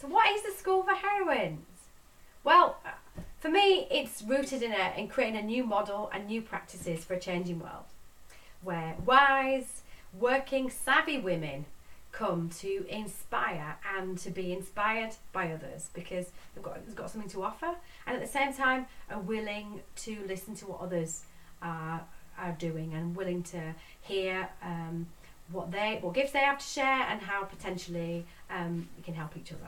So what is the School for Heroines? Well, for me, it's rooted in creating a new model and new practices for a changing world, where wise, working, savvy women come to inspire and to be inspired by others because they've got something to offer, and at the same time are willing to listen to what others are doing and willing to hear what gifts they have to share and how potentially we can help each other.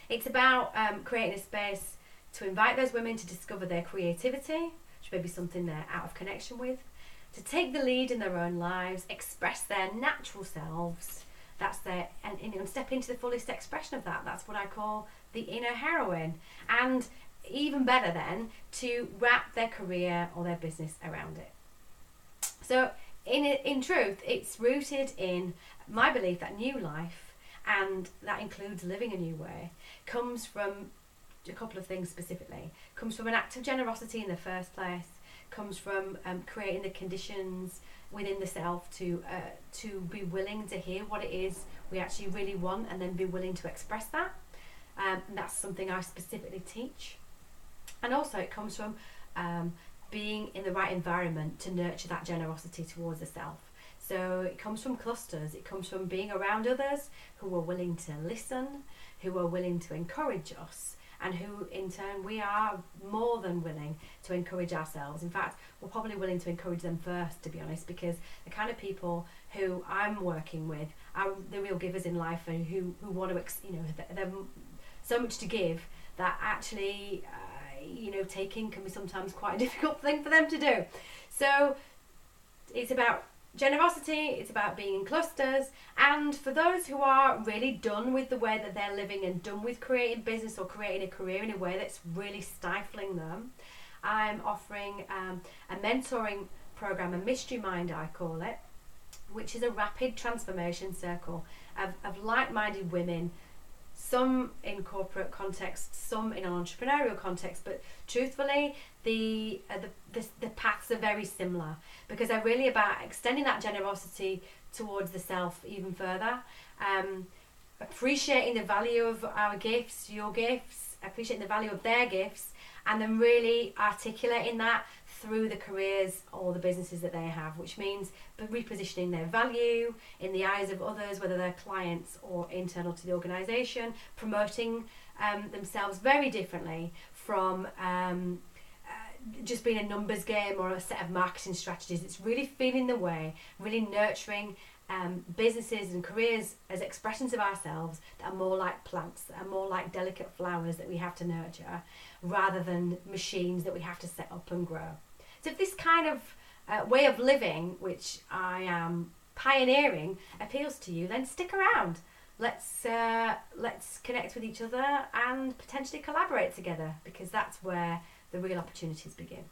It's about creating a space to invite those women to discover their creativity, which may be something they're out of connection with, to take the lead in their own lives, express their natural selves. That's their and step into the fullest expression of that. That's what I call the inner heroine. And even better then, to wrap their career or their business around it. So in truth, it's rooted in my belief that new life, and that includes living a new way, comes from a couple of things specifically. Comes from an act of generosity in the first place, comes from creating the conditions within the self to be willing to hear what it is we actually really want and then be willing to express that. And that's something I specifically teach. And also it comes from being in the right environment to nurture that generosity towards the self. So it comes from clusters, it comes from being around others who are willing to listen, who are willing to encourage us, and who in turn we are more than willing to encourage ourselves. In fact, we're probably willing to encourage them first, to be honest, because the kind of people who I'm working with are the real givers in life and who want to, they're so much to give that actually, taking can be sometimes quite a difficult thing for them to do. So it's about generosity, it's about being in clusters, and for those who are really done with the way that they're living and done with creating business or creating a career in a way that's really stifling them, I'm offering a mentoring program, a mystery mind I call it, which is a rapid transformation circle of like-minded women, some in corporate context, some in an entrepreneurial context, but truthfully the paths are very similar, because they're really about extending that generosity towards the self even further, appreciating the value of our gifts, your gifts, appreciating the value of their gifts, and then really articulating that through the careers or the businesses that they have, which means repositioning their value in the eyes of others, whether they're clients or internal to the organisation, promoting themselves very differently from just being a numbers game or a set of marketing strategies. It's really feeling the way, really nurturing businesses and careers as expressions of ourselves that are more like plants, that are more like delicate flowers that we have to nurture, rather than machines that we have to set up and grow. So if this kind of way of living, which I am pioneering, appeals to you, then stick around. Let's connect with each other and potentially collaborate together, because that's where the real opportunities begin.